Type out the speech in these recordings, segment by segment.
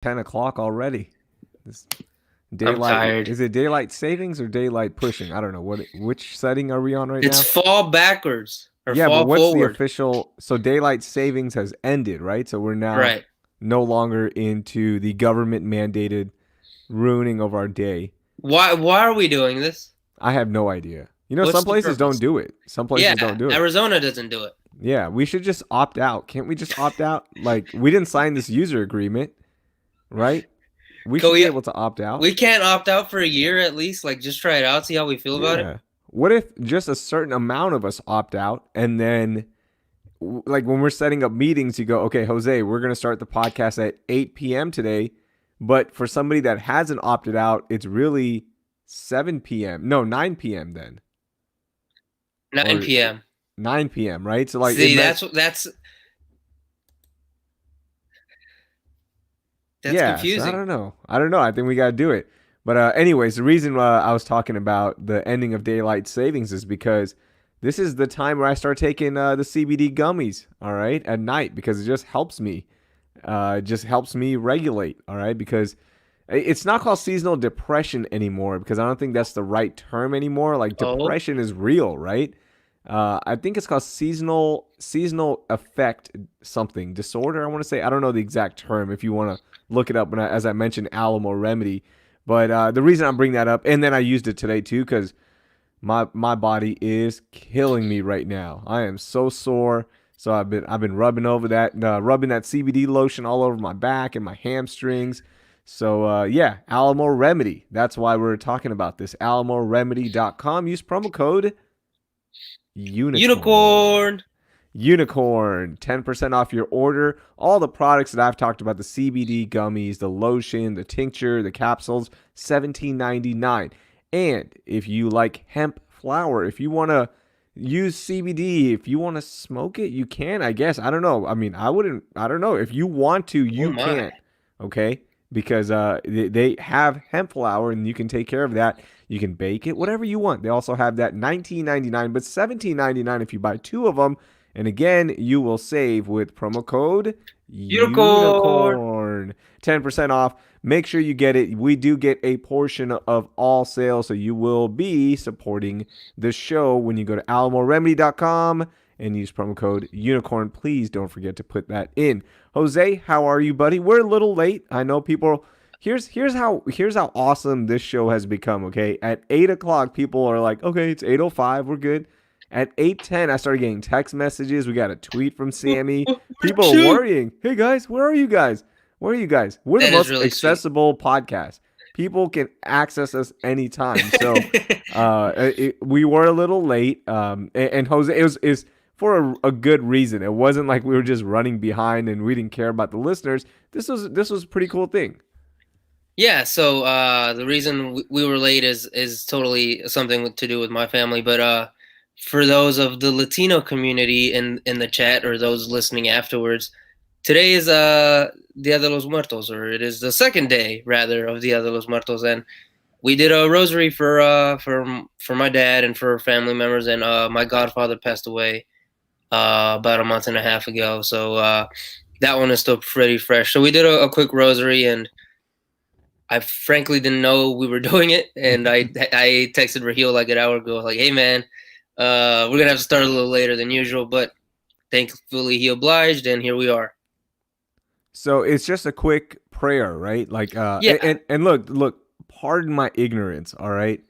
10 o'clock already. This I'm daylight tired. is it daylight savings or daylight pushing? I don't know which setting are we on right It's now. fall backwards or Yeah, but fall what's the forward. official? So daylight savings has ended, right? So we're now Right. no longer into the government mandated ruining of our day. Why are we doing this? I have no idea. What's Some the places don't purpose? do it. Some Yeah, places don't do it. Arizona doesn't do it. Yeah, we should just opt out. Can't we just opt out? Like we didn't sign this user agreement, right? We Can should be we able to opt out. we can't opt out for a year at least? Like just try it out, see how we feel about it? Yeah. What if just a certain amount of us opt out and then like when we're setting up meetings, you go, okay, Jose, we're going to start the podcast at 8 p.m. today. But for somebody that hasn't opted out, it's really 7 p.m. No, 9 p.m. then. 9 Or p.m. 9 p.m., right? So like it See, meant, that's yeah. So I confusing. don't know. I don't know. I think we got to do it. But anyways, the reason I was talking about the ending of daylight savings is because this is the time where I start taking the CBD gummies, all right, at night because it just helps me. Just helps me regulate, all right? Because it's not called seasonal depression anymore because I don't think that's the right term anymore. Like Oh, depression is real, right? I think it's called seasonal affect something disorder. I want to say I don't know the exact term. If you want to look it up, as I mentioned, Alamo remedy. But the reason I'm bringing that up, and then I used it today too, because my body is killing me right now. I am so sore. So I've been rubbing that CBD lotion all over my back and my hamstrings. So yeah, Alamo Remedy. That's why we're talking about this. AlamoRemedy.com. Use promo code Unicorn. unicorn. Unicorn, 10% off your order. All the products that I've talked about, the CBD gummies, the lotion, the tincture, the capsules, 17.99. And if you like hemp flower, if you want to use CBD, if you want to smoke it, you can, I guess. I don't know. I mean, I don't know. If you want to, Oh you my. can. Okay? Because they have hemp flower and you can take care of that. You can bake it, whatever you want. They also have that 19.99, but 17.99 if you buy two of them. And again, you will save with promo code Unicorn. Unicorn. 10% off. Make sure you get it. We do get a portion of all sales, so you will be supporting the show when you go to alamoremedy.com and use promo code Unicorn. Please don't forget to put that in. Jose, how are you, buddy? We're a little late. I know people. Here's how awesome this show has become. Okay, at 8 o'clock, people are like, okay, it's 8:05. We're good. At 8:10, I started getting text messages. We got a tweet from Sammy. Where'd People are you? worrying. Hey guys, where are you guys? Where are you guys? We're the That is most really sweet. accessible podcast. People can access us anytime. So we were a little late. And Jose, is for a good reason. It wasn't like we were just running behind and we didn't care about the listeners. This was a pretty cool thing. Yeah, so the reason we were late is totally something to do with my family, but for those of the Latino community in the chat or those listening afterwards, today is Dia de los Muertos, or it is the second day rather of Dia de los Muertos, and we did a rosary for my dad and for family members, and my godfather passed away about a month and a half ago, so that one is still pretty fresh. So we did a quick rosary, and I frankly didn't know we were doing it, and I texted Raheel like an hour ago, like, "Hey man, we're gonna have to start a little later than usual," but thankfully he obliged, and here we are. So it's just a quick prayer, right? Like Yeah. and look, pardon my ignorance, all right?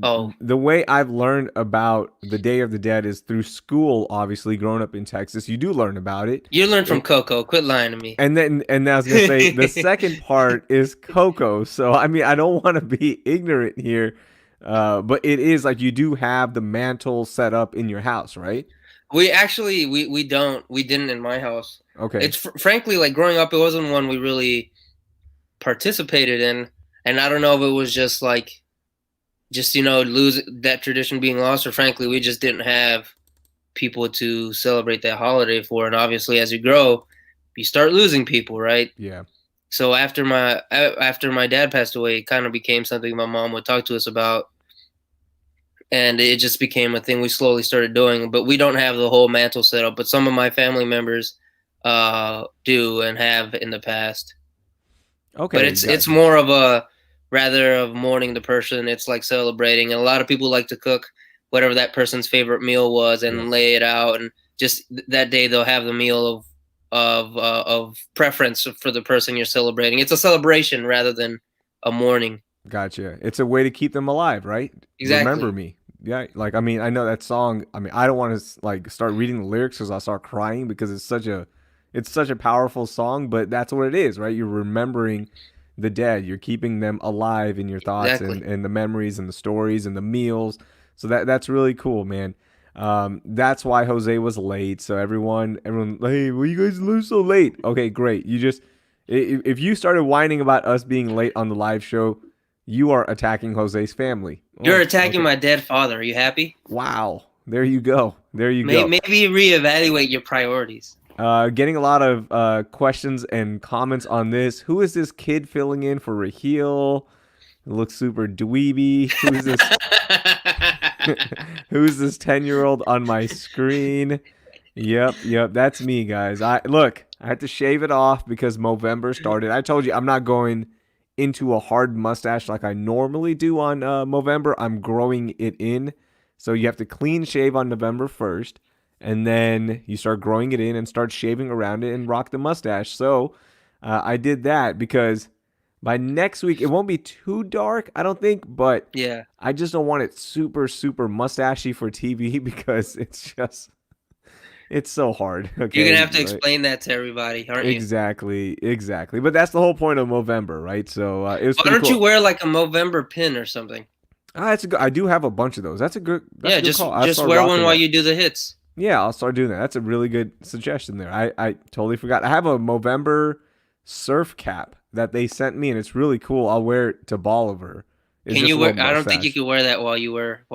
Oh, The way I've learned about the Day of the Dead is through school, obviously, growing up in Texas. You do learn about it. you learned from It Coco. Quit lying to me. and I was gonna say the second part is Coco. So I mean I don't want to be ignorant here. But it is like you do have the mantle set up in your house, right? We actually we didn't in my house. Okay. It's frankly like growing up, it wasn't one we really participated in, and I don't know if it was just lose that tradition being lost, or frankly we just didn't have people to celebrate that holiday for. And obviously, as you grow, you start losing people, right? Yeah. So after my dad passed away, it kind of became something my mom would talk to us about, and it just became a thing we slowly started doing. But we don't have the whole mantle set up, but some of my family members do and have in the past. But Okay, it's gotcha. more of a rather of mourning the person. It's like celebrating, and a lot of people like to cook whatever that person's favorite meal was Yep. and lay it out, and just that day they'll have the meal of preference for the person you're celebrating. It's a celebration rather than a mourning. Gotcha. It's a way to keep them alive, right? Remember Exactly, me. Yeah, like I mean, I know that song. I mean, I don't want to like start reading the lyrics because I'll start crying because it's such a powerful song. But that's what it is, right? You're remembering the dead. You're keeping them alive in your thoughts exactly. and the memories and the stories and the meals. So that's really cool, man. That's why Jose was late. So everyone, hey, well, you guys live so late. Okay, great. You just if you started whining about us being late on the live show, you are attacking Jose's family. You're Oh, attacking okay. my dead father. Are you happy? Wow. There you go. There you go. Maybe reevaluate your priorities. Getting a lot of questions and comments on this. Who is this kid filling in for Raheel? It looks super dweeby. Who's this? Who's this 10-year-old on my screen? Yep, that's me, guys. I look, I had to shave it off because Movember started. I told you I'm not going into a hard mustache like I normally do on Movember. I'm growing it in. So you have to clean shave on November 1st, and then you start growing it in and start shaving around it and rock the mustache. So I did that because by next week it won't be too dark, I don't think, but Yeah, I just don't want it super, super mustachy for TV because it's so hard. you're gonna Okay, have to right? explain that to everybody, aren't you? Exactly. But that's the whole point of Movember, right? So it was Why pretty don't you cool. wear like a Movember pin or something? That's a good. I do have a bunch of those. That's Yeah, a good call. I'll just start wear one rocking while that. you do the hits. Yeah, I'll start doing that. That's a really good suggestion there. I totally forgot. I have a Movember surf cap that they sent me, and it's really cool. I'll wear it to Bolivar. It's Can just you a little wear? I don't think you mustache. can wear that while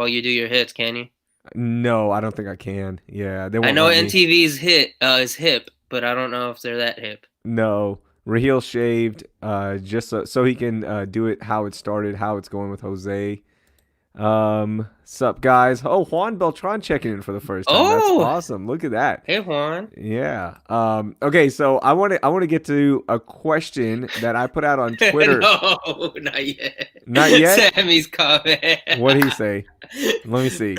you do your hits, can you? No, I don't think I can. Yeah, they I won't know let me. NTV's hit is hip, but I don't know if they're that hip. No, Raheel shaved just so he can do it how it started, how it's going with Jose. Sup guys? Oh, Juan Beltran checking in for the first time. That's Oh, awesome. Look at that. hey Juan. Yeah. Okay, so I want to get to a question that I put out on Twitter. No, not yet. Not yet. Sammy's comment. What'd he say? Let me see.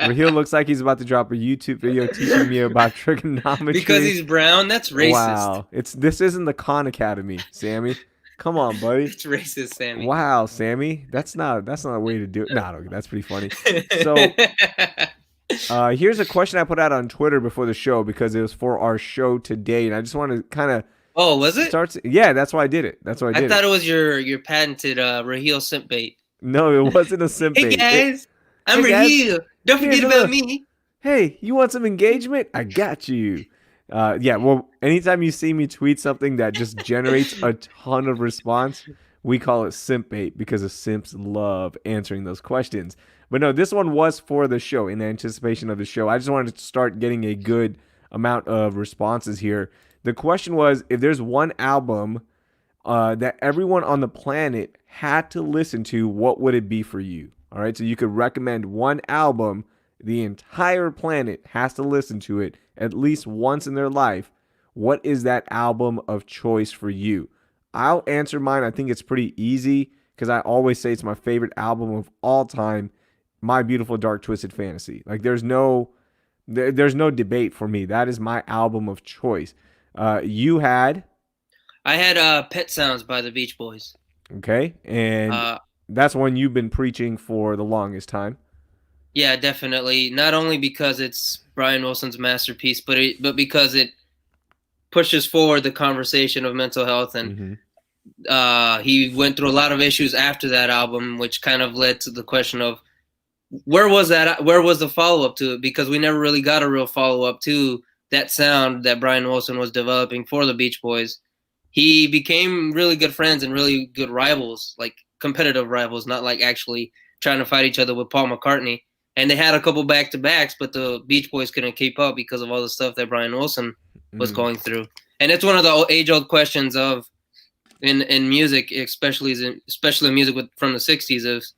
Raheel looks like he's about to drop a YouTube video teaching me about Because trigonometry. he's brown, that's racist. Wow. This isn't the Khan Academy, Sammy. Come on, buddy. It's racist, Sammy. Wow, Sammy. That's not a way to do it. No, that's pretty funny. So, here's a question I put out on Twitter before the show because it was for our show today, and I just want to kind of Oh, was it? start. Yeah, that's why I did it. That's why I I did thought it. it was your patented Raheel simp bait. No, it wasn't a simp Hey bait. guys, I'm Hey guys, Raheel. Don't here's forget a about little. me. Hey, you want some engagement? I got you. Yeah. Well, anytime you see me tweet something that just generates a ton of response, we call it simp bait because the simps love answering those questions. But no, this one was for the show in anticipation of the show. I just wanted to start getting a good amount of responses here. The question was if there's one album that everyone on the planet had to listen to, what would it be for you? All right, so you could recommend one album the entire planet has to listen to it at least once in their life. What is that album of choice for you? I'll answer mine. I think it's pretty easy because I always say it's my favorite album of all time. My Beautiful Dark Twisted Fantasy. Like there's no debate for me. That is my album of choice. You had I had Pet Sounds by the Beach Boys. okay, and Uh, that's one you've been preaching for the longest time. yeah, definitely. Not only because it's Brian Wilson's masterpiece, but because it pushes forward the conversation of mental health, and Mm-hmm. he went through a lot of issues after that album, which kind of led to the question of where was the follow up to it, because we never really got a real follow up to that sound that Brian Wilson was developing for the Beach Boys. He became really good friends and really good rivals, like competitive rivals, not like actually trying to fight each other with Paul McCartney. And they had a couple back to backs, but the Beach Boys couldn't keep up because of all the stuff that Brian Wilson was Mm. going through. And it's one of the age old questions of in music, especially music from the '60s, is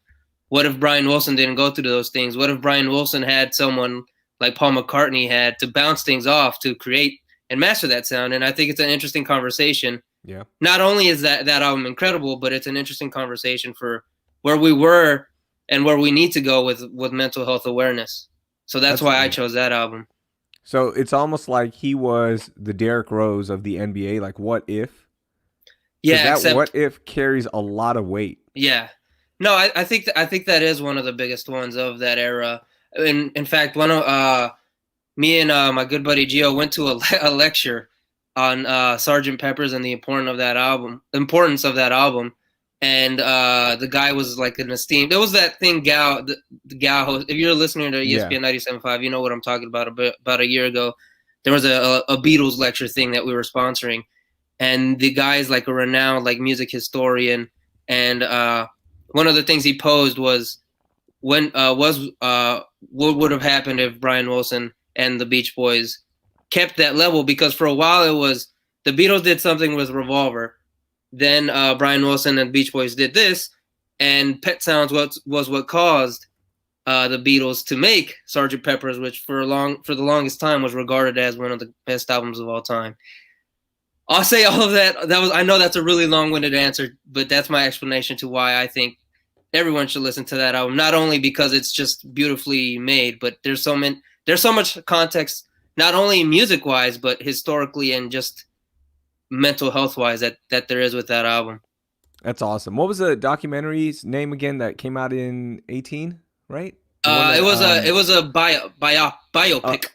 what if Brian Wilson didn't go through those things? What if Brian Wilson had someone like Paul McCartney had to bounce things off to create and master that sound? And I think it's an interesting conversation. Yeah. Not only is that album incredible, but it's an interesting conversation for where we were and where we need to go with mental health awareness. So that's That's why I yeah. chose that album. So it's almost like he was the Derrick Rose of the NBA. Like, what if? Because Yeah, that what except if carries a lot of weight. yeah. No, I think that is one of the biggest ones of that era. In fact, one of me and my good buddy Gio went to a lecture on Sergeant Pepper's and the importance of that album. And the guy was like an esteemed. There was that thing, Gal, the Gal host. If you're listening to Yeah. ESPN 97.5, you know what I'm talking about. About a year ago, there was a Beatles lecture thing that we were sponsoring, and the guy's like a renowned like music historian. And one of the things he posed was what would have happened if Brian Wilson and the Beach Boys kept that level, because for a while it was the Beatles did something with Revolver, then Brian Wilson and Beach Boys did this, and Pet Sounds was what caused the Beatles to make Sgt. Pepper's, which for the longest time was regarded as one of the best albums of all time. I'll say all of that. I know that's a really long-winded answer, but that's my explanation to why I think everyone should listen to that album. Not only because it's just beautifully made, but there's so much context, not only music wise, but historically and just mental health wise that there is with that album. That's awesome. What was the documentary's name again that came out in 18? Right. The one It that was a biopic.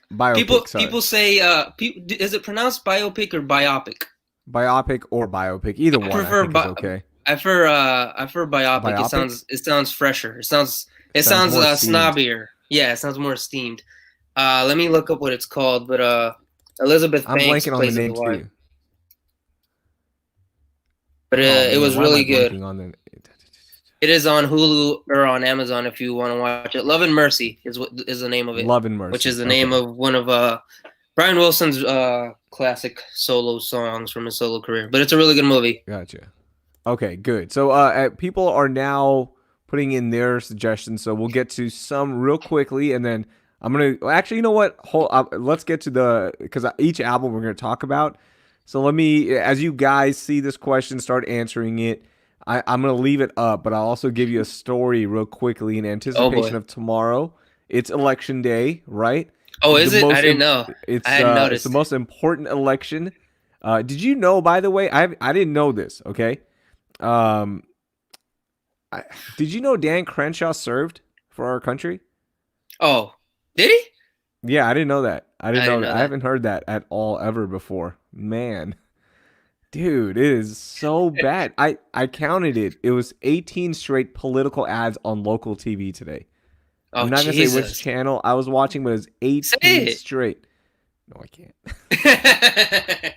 biopic. Sorry, People say is it pronounced biopic or biopic? biopic or biopic. Either I one I prefer think is okay. I prefer biopic. Biopic It sounds fresher. It sounds sounds more esteemed. snobbier. Yeah, it sounds more esteemed. Let me look up what it's called. But Elizabeth I'm Banks blanking on the plays his name wife. too. But Oh it man, was why am I really good. blanking on the? It is on Hulu or on Amazon if you want to watch it. Love and Mercy is the name of it, Love and which Mercy. is the name Okay, of one of Brian Wilson's classic solo songs from his solo career. But it's a really good movie. gotcha. Okay, good. So people are now putting in their suggestions, so we'll get to some real quickly, and then I'm gonna actually, you know what? Let's get to the because each album we're gonna talk about. So let me, as you guys see this question, start answering it. I'm gonna leave it up, but I'll also give you a story real quickly in Oh anticipation boy. of tomorrow. It's election day, right? Oh, The is it? I most didn't know. I hadn't it's the noticed. most important election. Did you know, by the way? I didn't know this. Okay. Um, I, did you know Dan Crenshaw served for our country? Oh, did he? Yeah, I didn't know that. I didn't I know didn't that. know I that. haven't heard that at all ever before. Man, dude, it is so bad. I counted it. It was 18 straight political ads on local TV today. I'm Oh, not gonna say which Jesus. channel I was watching, but it was Say 18 it. straight. No, I can't.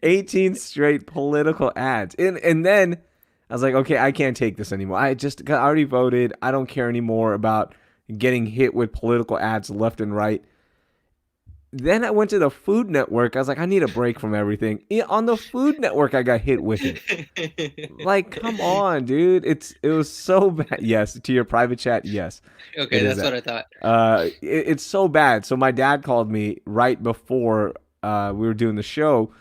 18 straight political ads. And then I was like, okay, I can't take this anymore. I already voted. I don't care anymore about getting hit with political ads left and right. Then I went to the Food Network. I was like, I need a break from everything. On the Food Network, I got hit with it. Like, come on, dude. It was so bad. Yes, to your private chat, yes, it Okay, is that's that. what I thought. It's so bad. So my dad called me right before we were doing the show,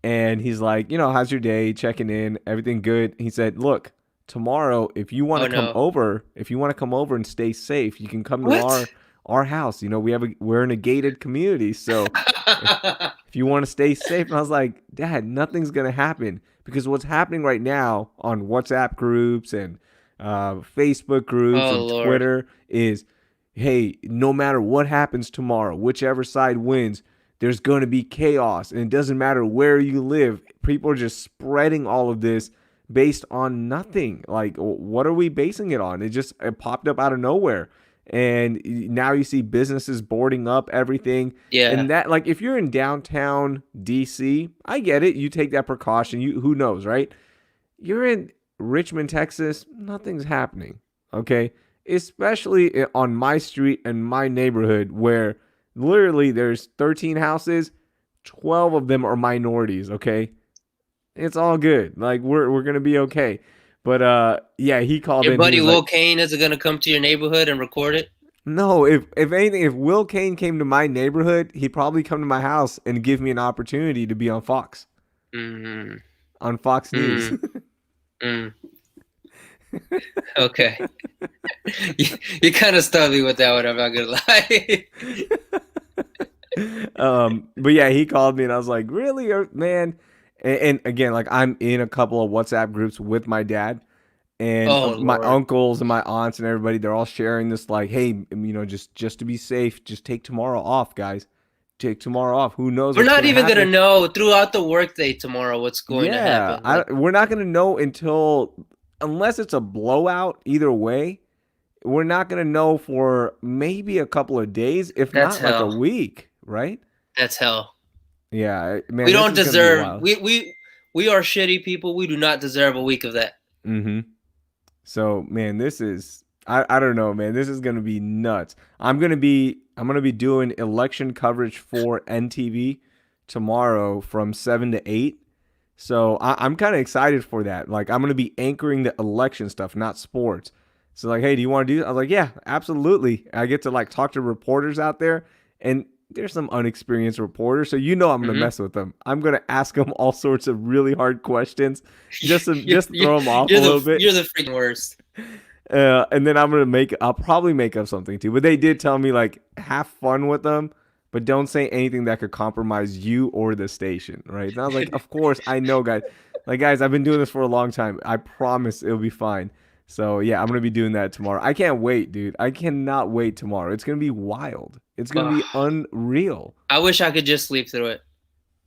and he's like, how's your day? Checking in, everything good. He said, look, tomorrow, Oh no. if you want to come over and stay safe, you can come to What? our house. We're in a gated community, so if if you want to stay safe. And I was like, Dad, nothing's gonna happen because what's happening right now on WhatsApp groups and Facebook groups Oh and Lord. Twitter is, hey, no matter what happens tomorrow, whichever side wins, there's going to be chaos. And it doesn't matter where you live. People are just spreading all of this based on nothing. Like, what are we basing it on? It popped up out of nowhere. And now you see businesses boarding up everything. Yeah. And that, like, if you're in downtown DC, I get it. You take that precaution. Who knows, right? You're in Richmond, Texas, nothing's happening. Okay. Especially on my street and my neighborhood where literally there's 13 houses, 12 of them are minorities. Okay. It's all good. Like we're going to be okay. But yeah, he called Your in. He buddy was Will like, Kane is gonna come to your neighborhood and record it? no, if anything, if Will Kane came to my neighborhood, he'd probably come to my house and give me an opportunity to be on Fox. Mm-hmm. on Fox News. Mm, mm, okay. You, you kind of stumped me with that one. I'm not gonna lie. But yeah, he called me and I was like, really, man? And again, like I'm in a couple of WhatsApp groups with my dad and Oh my Lord. uncles and my aunts and everybody. They're all sharing this, like, hey, just to be safe, just take tomorrow off, guys. Take tomorrow off. Who knows We're what's not gonna even gonna happen? know throughout the workday tomorrow what's going to Yeah, happen. Like we're not gonna know until unless it's a blowout. Either way, we're not gonna know for maybe a couple of days, if that's not like a hell. week, right? That's hell. Yeah, We man, this don't is gonna be deserve. wild. We are shitty people. We do not deserve a week of that. Mm-hmm. So, man, this is I don't know, man. This is gonna be nuts. I'm gonna be doing election coverage for NTV tomorrow from 7 to 8. So I'm kind of excited for that. Like I'm gonna be anchoring the election stuff, not sports. So like, hey, do you want to do? I was like, yeah, absolutely. I get to like talk to reporters out there, and there's some unexperienced reporters, so I'm gonna Hmm. mess with them. I'm gonna ask them all sorts of really hard questions, just to you're, just you're, throw them off a you're little the bit. you're the freaking worst. And then I'll probably make up something too. But they did tell me like have fun with them, but don't say anything that could compromise you or the station, right? And I was like, of course, I know, guys. Like, guys, I've been doing this for a long time. I promise it'll be fine. So yeah, I'm gonna be doing that tomorrow. I can't wait, dude. I cannot wait tomorrow. It's gonna be wild. It's gonna be Ugh. unreal. I wish I could just sleep through it.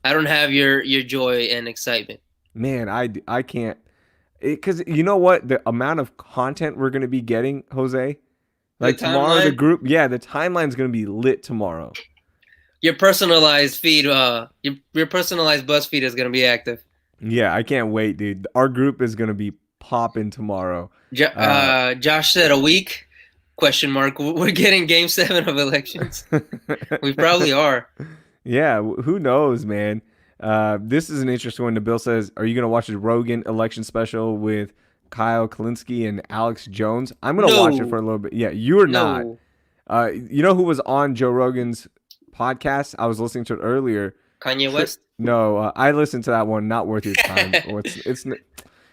I don't have your joy and excitement. Man, I can't because you know what? The amount of content we're gonna be getting, Jose. The Like tomorrow, the timeline, group, yeah, the timeline's gonna be lit tomorrow. your personalized feed, your personalized buzz feed is gonna be active. Yeah, I can't wait, dude. Our group is gonna be popping tomorrow. Uh, Josh said a week? Question mark. We're getting Game 7 of elections. We probably are. yeah, who knows, man? This is an interesting one. The Bill says, "Are you gonna watch the Rogan election special with Kyle Kalinske and Alex Jones?" I'm gonna watch it for No, a little bit. Yeah, you are not. no. You know who was on Joe Rogan's podcast? I was listening to it earlier. Kanye West. No, I listened to that one. Not worth your time. It's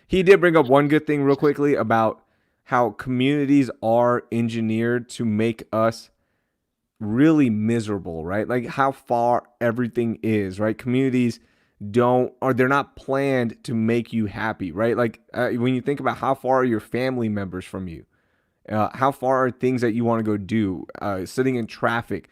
he did bring up one good thing real quickly about how communities are engineered to make us really miserable, right? Like how far everything is, right? Communities don't or they're not planned to make you happy, right? Like when you think about how far are your family members from you, how far are things that you want to go do, sitting in traffic.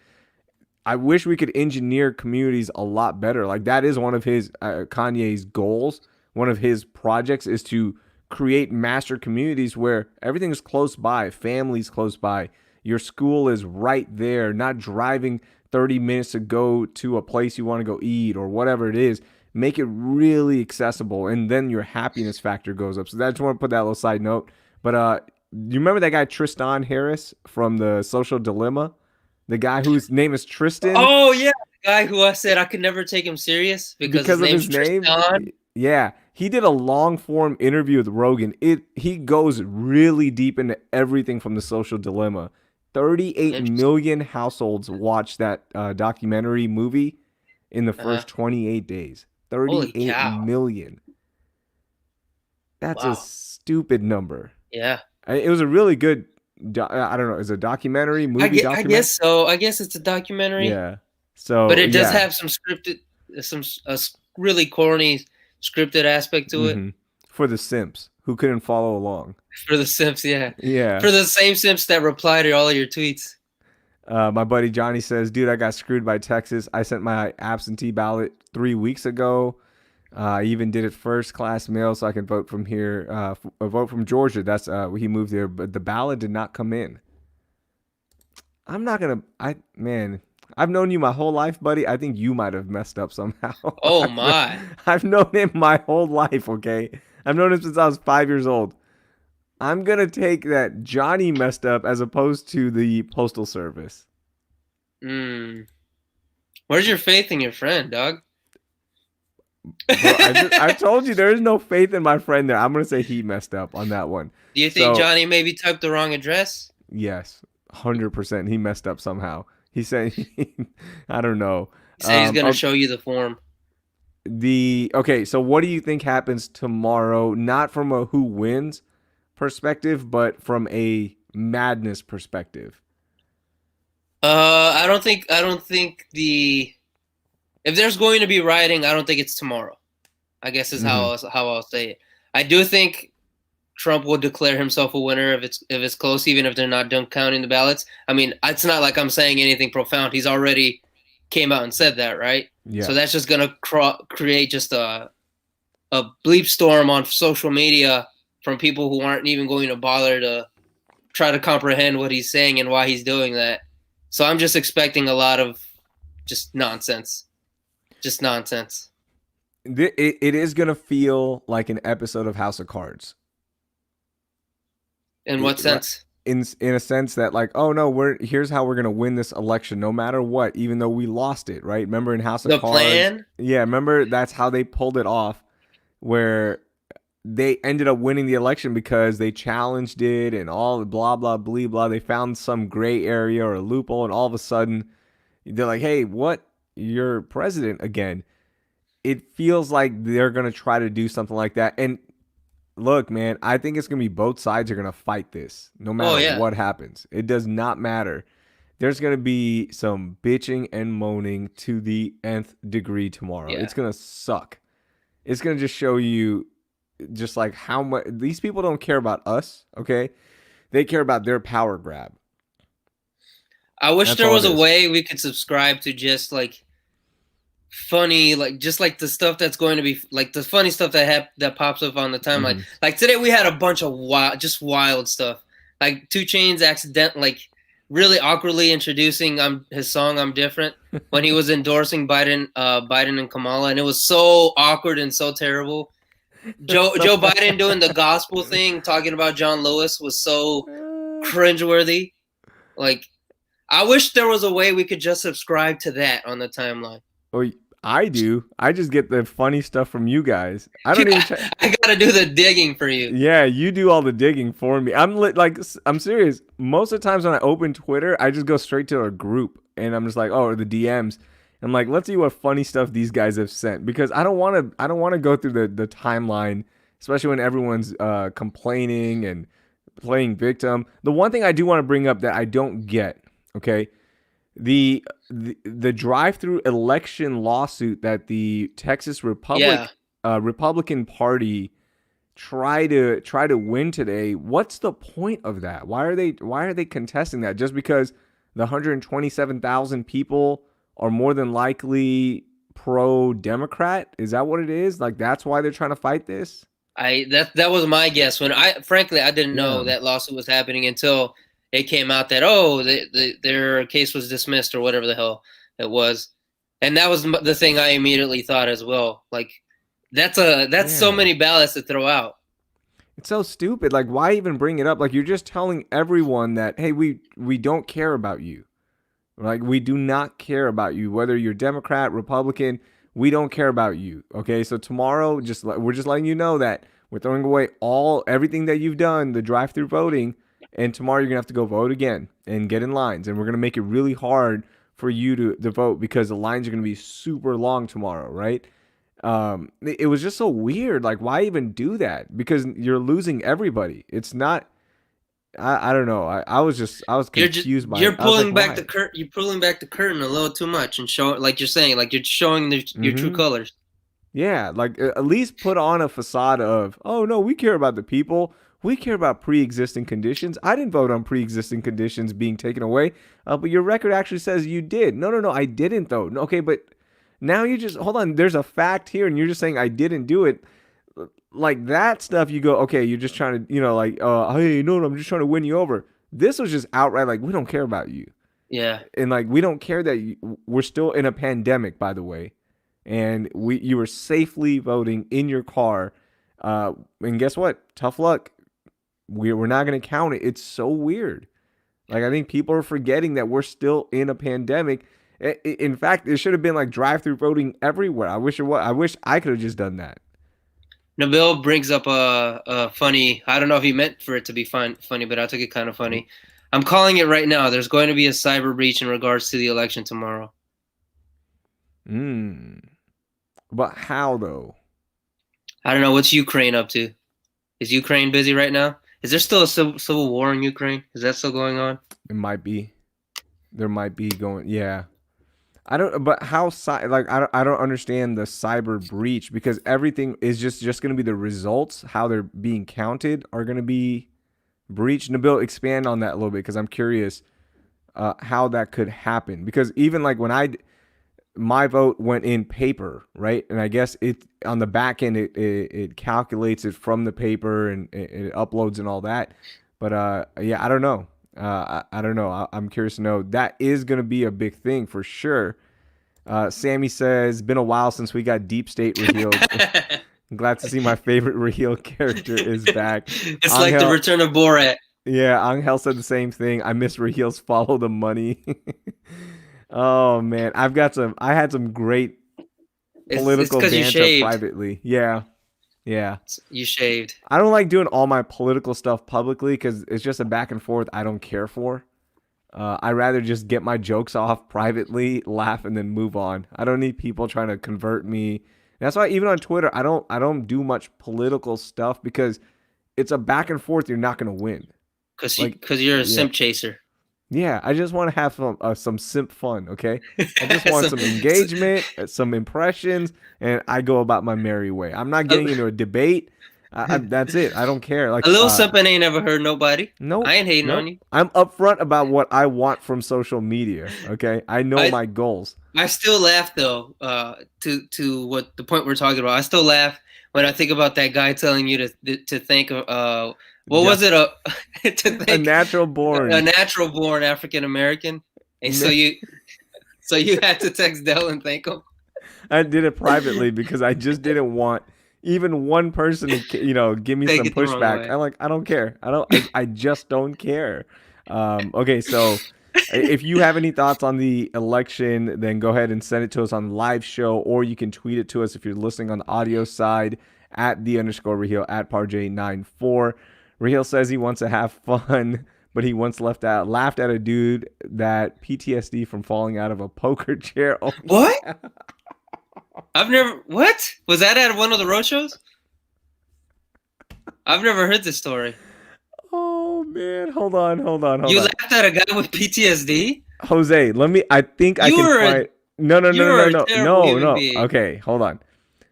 I wish we could engineer communities a lot better. Like that is one of his Kanye's goals. One of his projects is to create master communities where everything's close by, families close by, your school is right there, not driving 30 minutes to go to a place you want to go eat or whatever it is. Make it really accessible, and then your happiness factor goes up. So I just want to put that little side note. But you remember that guy Tristan Harris from the Social Dilemma? The guy whose name is Tristan Oh yeah, the guy who I said I could never take him serious because his because of name's his name. Tristan. Yeah, he did a long form interview with Rogan. He goes really deep into everything from the Social Dilemma. 38 Interesting. million households watched that documentary movie in the Uh-huh. first 28 days. Holy 38 cow! million. That's a Wow. stupid number. Yeah. It was a really good. I don't know. Is it a documentary, movie I document? guess so. I guess it's a documentary, Yeah. but So it does yeah. have some scripted, really corny scripted aspect to it hmm For the simps who couldn't follow along. for the Simps. Yeah, Yeah. for the same Simps that reply to all of your tweets. My buddy Johnny says, dude, I got screwed by Texas. I sent my absentee ballot 3 weeks ago. I even did it first class mail so I can vote from here, vote from Georgia. That's he moved there, but the ballot did not come in. I'm not gonna. Man, I've known you my whole life, buddy. I think you might have messed up somehow. Oh my! I've known him my whole life. Okay, I've known him since I was 5 years old. I'm gonna take that Johnny messed up as opposed to the postal service. Mm. Where's your faith in your friend, dog? Bro, I told you there is no faith in my friend there. I'm gonna say he messed up on that one. Do you think So Johnny maybe typed the wrong address? yes, 100% he messed up somehow. He said, I don't know. He said he's gonna Okay, show you the form. the okay, so what do you think happens tomorrow? Not from a who wins perspective, but from a madness perspective. I don't think the if there's going to be rioting, I don't think it's tomorrow. I guess is Mm-hmm. how I'll say it. I do think Trump will declare himself a winner if it's close, even if they're not done counting the ballots. I mean, it's not like I'm saying anything profound. He's already came out and said that, right? So Yeah. that's just gonna create just a bleep storm on social media from people who aren't even going to bother to try to comprehend what he's saying and why he's doing that. So I'm just expecting a lot of just nonsense, just nonsense. It is gonna feel like an episode of House of Cards. In It, what sense? in a sense that like, oh no, we're here's how we're gonna win this election no matter what, even though we lost it, right? Remember in House of The Cards? plan? Yeah, remember that's how they pulled it off, where they ended up winning the election because they challenged it and all blah blah blah blah. They found some gray area or a loophole, and all of a sudden they're like, hey, what? You're president again. It feels like they're gonna try to do something like that. And look, man, I think it's gonna be both sides are gonna fight this, no Oh matter yeah, what happens. It does not matter. There's gonna be some bitching and moaning to the nth degree tomorrow. yeah. It's gonna suck. It's gonna just show you just like how much these people don't care about us, okay? They care about their power grab. I wish That's there all was it a is. way we could subscribe to just like funny, like just like the stuff that's going to be like the funny stuff that pops up on the timeline. Mm-hmm. Like today we had a bunch of wild stuff. Like Two Chains like really awkwardly introducing his song "I'm Different" when he was endorsing Biden and Kamala, and it was so awkward and so terrible. So Joe Biden doing the gospel thing, talking about John Lewis, was so cringeworthy. Like I wish there was a way we could just subscribe to that on the timeline. oh, I do. I just get the funny stuff from you guys. I don't even check. I gotta do the digging for you. Yeah, you do all the digging for me. Like I'm serious. Most of the times when I open Twitter, I just go straight to a group and I'm just like, oh, or the DMs. I'm like, let's see what funny stuff these guys have sent because I don't want to go through the timeline, especially when everyone's complaining and playing victim. The one thing I do want to bring up that I don't get, okay, the drive-through election lawsuit that the Texas Yeah, Republican Party try to win today. What's the point of that? Why are they contesting that? Just because the 127,000 people are more than likely pro Democrat? Is that what it is? Like that's why they're trying to fight this? that was my guess. When I frankly I didn't know Yeah. that lawsuit was happening until it came out that oh their case was dismissed or whatever the hell it was, and that was the thing I immediately thought as well. Like that's so Yeah. many ballots to throw out. It's so stupid. Like why even bring it up? Like you're just telling everyone that hey, we don't care about you. Like we do not care about you, whether you're Democrat, Republican. We don't care about you. Okay, so tomorrow, we're just letting you know that we're throwing away all everything that you've done, the drive-through voting, and tomorrow you're gonna have to go vote again and get in lines, and we're gonna make it really hard for you to vote because the lines are gonna be super long tomorrow, right? It was just so weird. Like, why even do that? Because you're losing everybody. It's not. I don't know. I was confused by it. You're I was like, pulling back why? the you're pulling back the curtain a little too much and showing like you're saying like you're showing your true Mm-hmm. colors. Yeah, like at least put on a facade of, oh no, we care about the people. We care about pre-existing conditions. I didn't vote on pre-existing conditions being taken away, but your record actually says you did. No, no, no, I didn't though. No, okay, but now you just hold on. There's a fact here, and you're just saying I didn't do it. Like that stuff, you go, okay, you're just trying to, like, hey, no, no, I'm just trying to win you over. This was just outright like we don't care about you, Yeah. and like we don't care that we're still in a pandemic, by the way, and you were safely voting in your car. And guess what? Tough luck. We're not going to count it. It's so weird. Like I think people are forgetting that we're still in a pandemic. In fact, it should have been like drive-through voting everywhere. I wish it was. I wish I could have just done that. Nabil brings up a funny. I don't know if he meant for it to be funny, but I took it kind of funny. I'm calling it right now. There's going to be a cyber breach in regards to the election tomorrow. Mm. But how though? I don't know. What's Ukraine up to? Is Ukraine busy right now? Is there still a civil war in Ukraine? Is that still going on? It might be. There might be going. Yeah. I don't. But how? Like I don't understand the cyber breach because everything is just going to be the results. How they're being counted are going to be breached. Nabil, expand on that a little bit because I'm curious how that could happen. Because even like when my vote went in paper, right? And I guess it on the back end it calculates it from the paper and it uploads and all that. But yeah, I don't know. I don't know. I'm curious to know. That is going to be a big thing for sure. Sammy says, "Been a while since we got Deep State Raheel. Glad to see my favorite Raheel character is back." It's like the Angel, return of Borat. yeah, Angel said the same thing. I miss Raheel's follow the money. Oh man, I've got some. I had some great It's political because you banter shaved. privately. Yeah, yeah. You shaved. I don't like doing all my political stuff publicly because it's just a back and forth I don't care for. I rather just get my jokes off privately, laugh, and then move on. I don't need people trying to convert me. That's why even on Twitter, I don't do much political stuff because it's a back and forth. You're not gonna win. Like, Cause you're a yeah, simp chaser. yeah. I just want to have some simp fun. Okay, I just want so, some so, engagement, some impressions, and I go about my merry way. I'm not a, getting into a debate. That's it. I don't care. a Like, little simping ain't never hurt nobody. I nope, ain't hating on nope. you. I'm upfront about what I want from social media. Okay, I know I my goals. I still laugh though. To what the point we're talking about. I still laugh when I think about that guy telling you to think. What was Just it? To a think natural a born natural born African American, and man. so you had to text Dell and thank him. I did it privately because I just didn't want even one person to give me Take some it the wrong pushback. way. I don't care. I just don't care. Okay, so if you have any thoughts on the election, then go ahead and send it to us on the live show, or you can tweet it to us if you're listening on the audio side at the underscore Raheel at parj94. Raheel says he wants to have fun, but he once laughed at a dude that PTSD from falling out of a poker chair. Oh What? yeah. I've never. What was that at one of the road shows? I've never heard this story. Oh man, hold You on. laughed at a guy with PTSD. Jose, let me. I think I can You're a find. No, no, no, no, you're no, a no, terrible no, human no. being. Okay, hold on.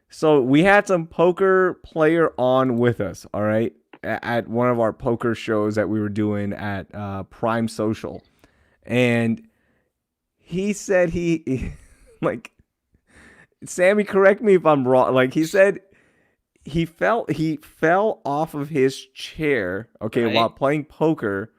So we had some poker player on with us. All right, at one of our poker shows that we were doing at Prime Social, and he said like Sammy, correct me if I'm wrong. Like he said he fell off of his chair, okay, while Right? playing poker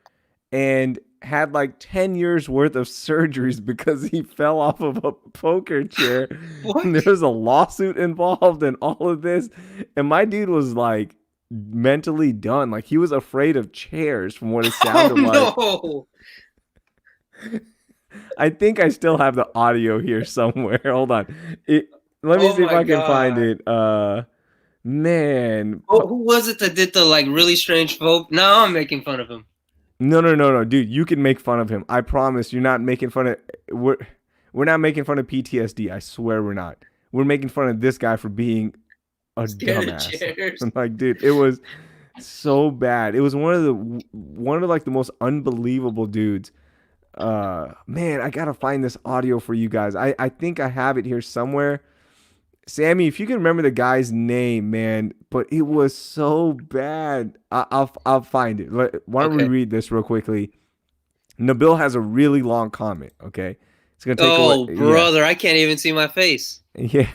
and had like 10 years worth of surgeries because he fell off of a poker chair. And What? there was a lawsuit involved and all of this. And my dude was like mentally done. Like he was afraid of chairs from what it Oh sounded like. no! I think I still have the audio here somewhere. Hold on. Let me Oh see if my I can find god! it. Man, Oh, who was it that did the like really strange folk? Now I'm making fun of him. no, no, no, no, dude. You can make fun of him. I promise. You're not making fun of. We're we're not making fun of PTSD. I swear we're not. We're making fun of this guy for being a Scared of dumbass. chairs. I'm like, dude, it was so bad. It was one of like the most unbelievable dudes. Man, I gotta find this audio for you guys. I think I have it here somewhere. Sammy, if you can remember the guy's name, man, but it was so bad. I'll find it. Why don't we Okay. read this real quickly? Nabil has a really long comment. Okay, it's gonna take away. Oh Yeah, brother, I can't even see my face yeah.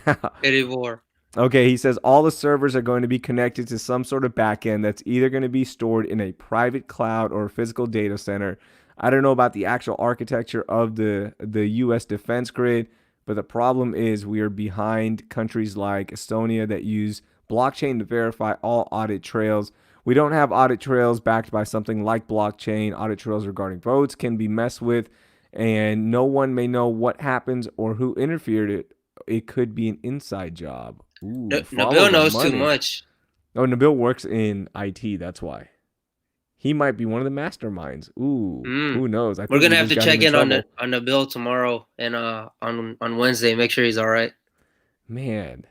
anymore. Okay, he says all the servers are going to be connected to some sort of backend that's either going to be stored in a private cloud or a physical data center. I don't know about the actual architecture of the U.S. defense grid, but the problem is we are behind countries like Estonia that use blockchain to verify all audit trails. We don't have audit trails backed by something like blockchain. Audit trails regarding votes can be messed with, and no one may know what happens or who interfered it could be an inside job. Ooh, follow Nabil the knows too money. much. Oh, Nabil works in IT. That's why. He might be one of the masterminds. Ooh, Mm. who knows? I We're think we gonna have just to got him check in in on trouble. the bill tomorrow and on Wednesday. Make sure he's all right. Man.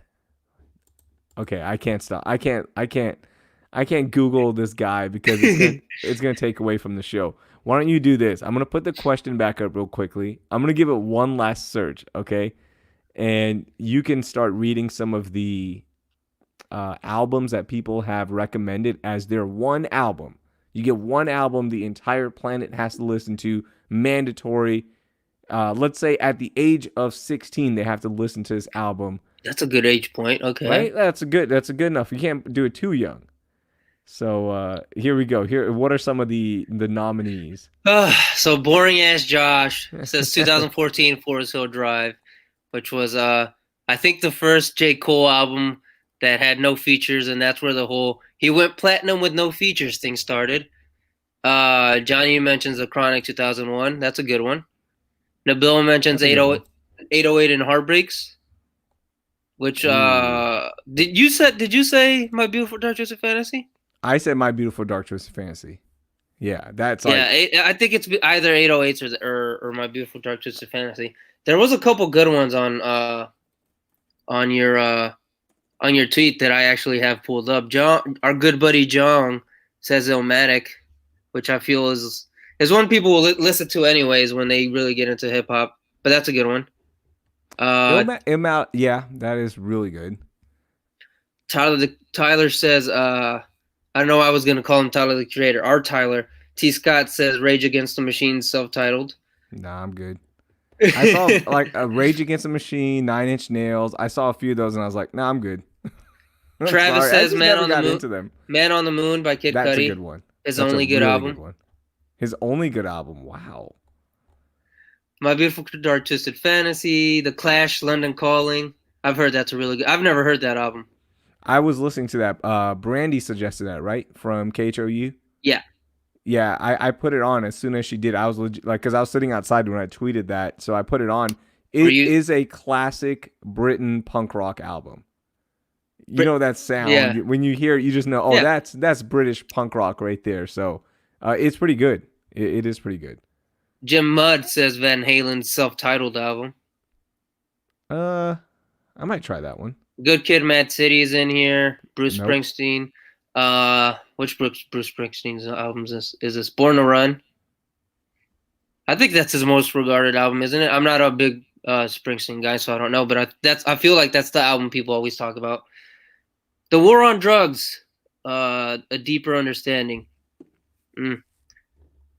Okay, I can't stop. I can't Google this guy because it's gonna take away from the show. Why don't you do this? I'm gonna put the question back up real quickly. I'm gonna give it one last search, okay? And you can start reading some of the albums that people have recommended as their one album. You get one album the entire planet has to listen to, mandatory. Let's say at the age of 16, they have to listen to this album, That's a good age point. Okay. right? That's a good enough. You can't do it too young. So here we go. Here, what are some of the nominees? So boring ass Josh says 2014 Forest Hill Drive, which was I think the first J. Cole album that had no features, and that's where the whole he went platinum with no features thing started. Johnny mentions the Chronic 2001. That's a good one. Nabil mentions That's a good one. 808 and Heartbreaks, which Ooh, did you say My Beautiful Dark Twisted Fantasy? I said My Beautiful Dark Twisted Fantasy. Yeah, that's Yeah, like I think it's either 808s or My Beautiful Dark Twisted Fantasy. There was a couple good ones on your on your tweet that I actually have pulled up. John, our good buddy John says Illmatic, which I feel is one people will listen to anyways when they really get into hip hop. But that's a good one. Uh, Ilma. Yeah, that is really good. Tyler says I don't know. I was gonna call him Tyler the Creator. Our Tyler T Scott says Rage Against the Machine self-titled. Nah, I'm good. I saw like a Rage Against the Machine, Nine Inch Nails. I saw a few of those and I was like, nah, I'm good. I'm Travis sorry, I says just Man never on the got Moon. into them. Man on the Moon by Kid That's a Cudi. good one. His That's a only good really good album. one. His only good album. Wow. My Beautiful Dark Twisted Fantasy, The Clash, London Calling. I've heard that's a really good. I've never heard that album. I was listening to that. Brandy suggested that, right? From KHOU. Yeah. Yeah, I put it on as soon as she did. I was legit, like, because I was sitting outside when I tweeted that, so I put it on. Were It you? is a classic Britain punk rock album. You know that Yeah. sound when you hear it, you just know, oh, Yeah. that's British punk rock right there. So it's pretty good. It is pretty good. Jim Mudd says Van Halen's self-titled album. Uh, I might try that one. Good Kid, Mad City is in here. Bruce Nope. Springsteen. Which Bruce Springsteen's albums is this? Born to Run. I think that's his most regarded album, isn't it? I'm not a big Springsteen guy, so I don't know, but I feel like that's the album people always talk about. The War on Drugs, a deeper understanding.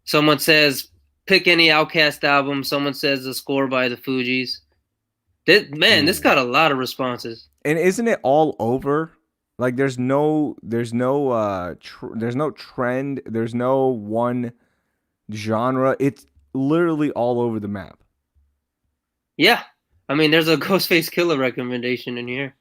Someone says pick any Outkast album. Someone says the score by the Fugees. This Ooh. got a lot of responses. And isn't it all over? Like there's no trend, there's no one genre. It's literally all over the map. Yeah, I mean, there's a Ghostface Killer recommendation in here.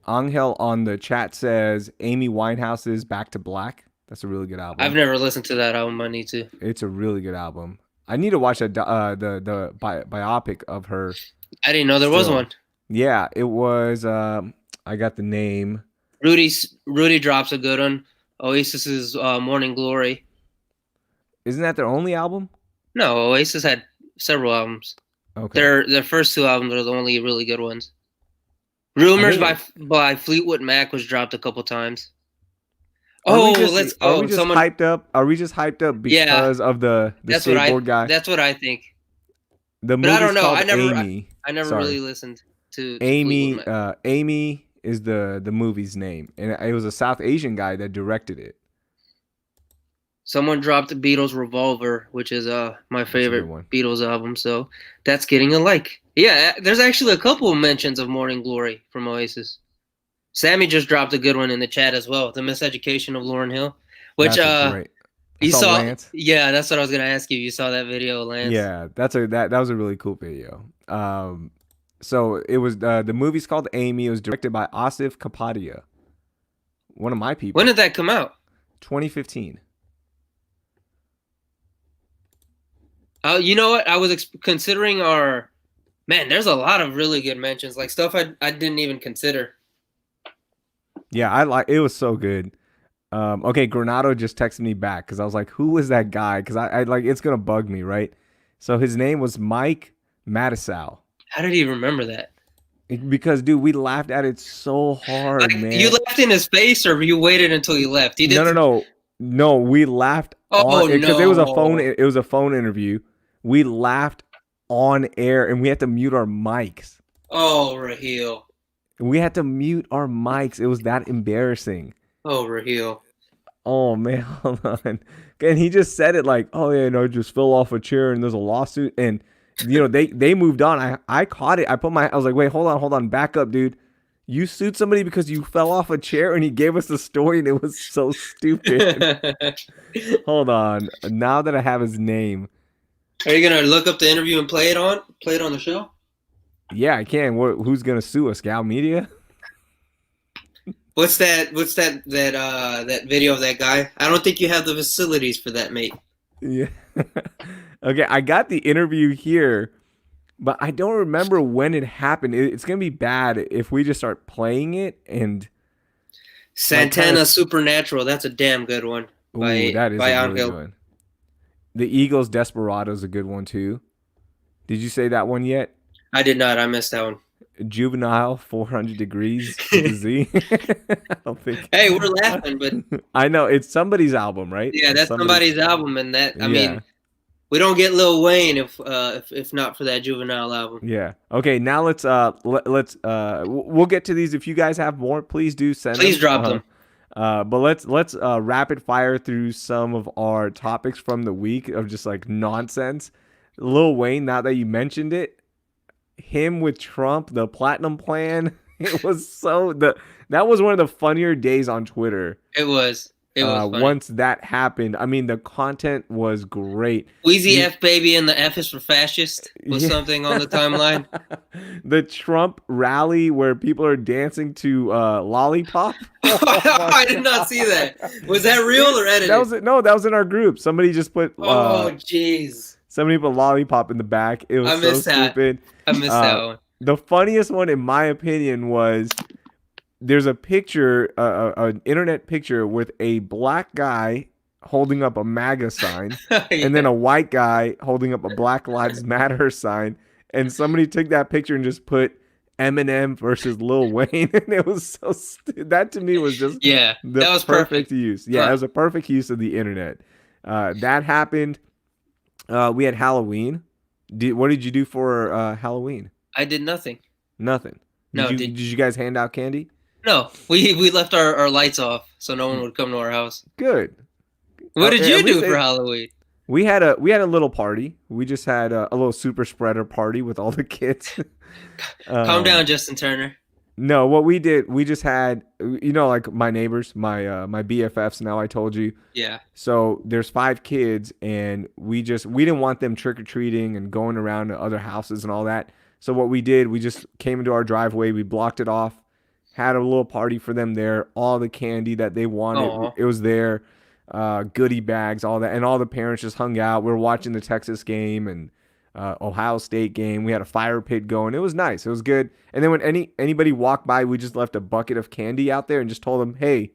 Angel on the chat says Amy Winehouse's Back to Black. That's a really good I've album. never listened to that album. I need to. It's a really good album. I need to watch the biopic of her I didn't know there was still. one. Yeah, it was. I got the name. Rudy drops a good one. Oasis's Morning Glory. Isn't that their only album? No, Oasis had several albums. Okay. Their first two albums are the only really good ones. I Rumors think. by Fleetwood Mac was dropped a couple times. Are we Oh, just let's are we go. just Someone, hyped up? Are we just hyped up yeah, because of the skateboard guy? that's what I think. The But I movie's don't know. called Amy. I never Sorry, really listened to Fleetwood Amy. Mac. Amy is the movie's name, and it was a South Asian guy that directed it. Someone dropped the Beatles Revolver, which is my That's a good favorite one. Beatles album, so that's getting a like. Yeah, there's actually a couple of mentions of Morning Glory from Oasis. Sammy just dropped a good one in the chat as well. The Miseducation of Lauryn Hill, which That's a great. I you saw saw. Lance. Yeah, that's what I was gonna ask you. You saw that video, Lance? Yeah, that was a really cool video. So it was the movie's called Amy. It was directed by Asif Kapadia, one of my When people. did that come out? 2015. You know what? I was considering our man. There's a lot of really good mentions, like stuff I didn't even consider. Yeah, I like it was so good. Okay, Granado just texted me back because I was like, who is that guy? Because I like it's gonna bug me, right? So his name was Mike Matisow. How did he remember that? Because, dude, we laughed at it so hard, Like you man. laughed in his face, or you waited until you left? You No, did no, the. no, no. We laughed on Oh it because it was a phone. no! It was a phone interview. We laughed on air, and we had to mute our mics. Oh Raheel! We had to mute our mics. It was that embarrassing. Oh Raheel! Oh man, hold on. And he just said it like, "Oh yeah, no, just fell off a chair and there's a lawsuit." And they moved on. I caught it. I was like, "Wait, hold on, back up, dude. You sued somebody because you fell off a chair?" And he gave us the story, and it was so stupid. Are Hold on. Now that I have his name, you gonna look up the interview and play it on? Play it on the show? yeah, I can. Who's gonna sue us? Gal Media? What's that? What's that video of that guy? I don't think you have the facilities for that, mate. Yeah. Okay, I got the interview here, but I don't remember when it happened. It's gonna be bad if we just start playing it and like kind of. Santana Supernatural. That's a damn good one Ooh, that is by a really good Angel. one. The Eagles Desperado is a good one too. Did you say that one yet? I did not. I missed that one. Juvenile 400 degrees with the Z. I don't think. Hey, we're laughing, but I know it's somebody's album, right? yeah, It's that's somebody's. somebody's album, and that I Yeah. mean, we don't get Lil Wayne if not for that Juvenile album. Yeah. Okay. Now let's we'll get to these. If you guys have more, please do send Please them. drop them. But let's rapid fire through some of our topics from the week of just like nonsense. Lil Wayne. Now that you mentioned it, him with Trump, the platinum plan. It was that was one of the funnier days on Twitter. It was. It was funny. Once that happened, I mean, the content was great. Wheezy You, F baby and the F is for fascist was yeah. something on the timeline. The Trump rally where people are dancing to Lollipop. Oh my I did not see god. that. Was that real or That edited? was no, that was in our group. Oh, jeez. Somebody put Lollipop in the back. It I was so missed that. stupid. I missed that Uh one. the funniest one in my opinion was there's a picture, an internet picture with a black guy holding up a MAGA sign, and then Yeah. a white guy holding up a Black Lives Matter sign, and somebody took that picture and just put Eminem versus Lil Wayne, and it was so that to me was just Yeah, the that was perfect perfect. use. Yeah, it was a perfect use of the internet. That happened. We had Halloween. What did you do for Halloween? I did nothing. Nothing. No, Did you guys hand out candy? no. We left our lights off so no one would come to our house. Good. What did At you least do for Halloween? we had a little party. We just had a little super spreader party with all the kids. Calm um, down, Justin Turner. no, what we did, we just had like my neighbors, my BFFs. Now I told you. Yeah. So there's 5 kids, and we didn't want them trick or treating and going around to other houses and all that. So what we did, we just came into our driveway, we blocked it off, had a little party for them there. All the candy that they wanted, Oh, it was there. Goodie bags, all that, and all the parents just hung out. We were watching the Texas game and Ohio State game. We had a fire pit going. It was nice. It was good. And then when anybody walked by, we just left a bucket of candy out there and just told them, "Hey,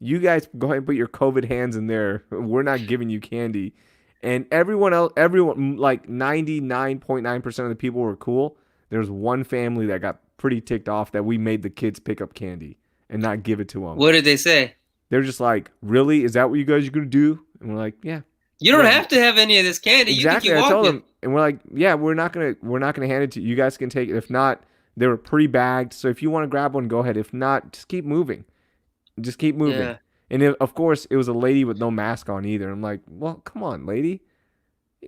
you guys go ahead and put your COVID hands in there. We're not giving you candy." And everyone, like 99.9% of the people were cool. There was one family that got pretty ticked off that we made the kids pick up candy and not give it to them. what did they say? They're just like, "Really? Is that what you guys are gonna do?" And we're like, "Yeah, You don't yeah, have to have any of this candy. You can exactly." keep I told walking. them, and we're like, "Yeah, we're not gonna hand it to you. You guys can take it. If not, they were pre-bagged. So if you want to grab one, go ahead. If not, just keep moving. Just keep moving." Yeah. And of course, it was a lady with no mask on either. I'm like, "Well, come on, lady.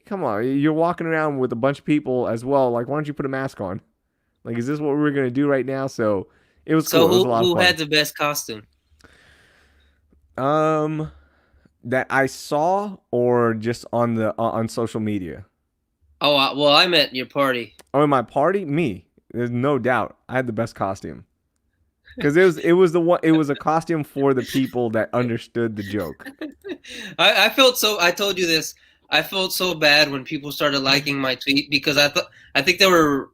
Come on. You're walking around with a bunch of people as well. Like, why don't you put a mask on? Like, is this what we're gonna do right now?" So it was So cool. It was a lot of who fun. had the best costume? Um, that I saw or just on social media. Oh, well, I'm at your party. Oh, in my party, me. There's no doubt. I had the best costume because it was a costume for the people that understood the joke. I felt so. I told you this. I felt so bad when people started liking my tweet because I think they were.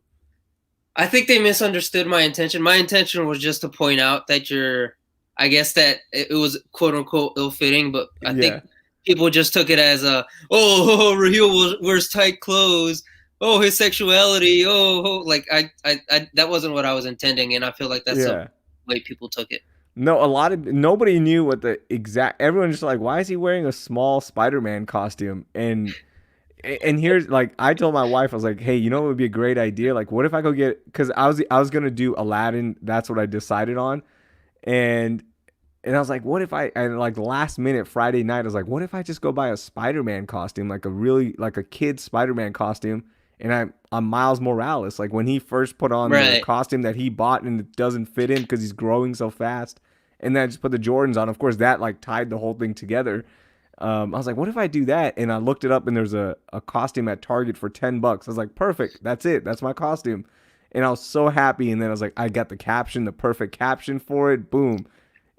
I think they misunderstood my intention. My intention was just to point out that you're. I guess that it was quote unquote ill fitting, but I Yeah. think people just took it as a Raheel wears tight clothes. oh, his sexuality, like that wasn't what I was intending, and I feel like that's the Yeah. way people took it. No, a lot of nobody knew what the exact. Everyone's just like, why is he wearing a small Spider-Man costume? And here's like, I told my wife, I was like, hey, you know what would be a great idea? Like, what if I go get? Because I was gonna do Aladdin. That's what I decided on, and and I was like, what if I? And like last minute Friday night, I was like, what if I just go buy a Spider-Man costume, like a really like a kid Spider-Man costume, and I'm Miles Morales, like when he first put on the Right. costume that he bought and it doesn't fit him because he's growing so fast, and then I just put the Jordans on. Of course, that like tied the whole thing together. I was like, what if I do that? And I looked it up, and there's a costume at Target for $10. I was like, perfect, that's it, that's my costume. And I was so happy. And then I was like, I got the caption, the perfect caption for it. Boom.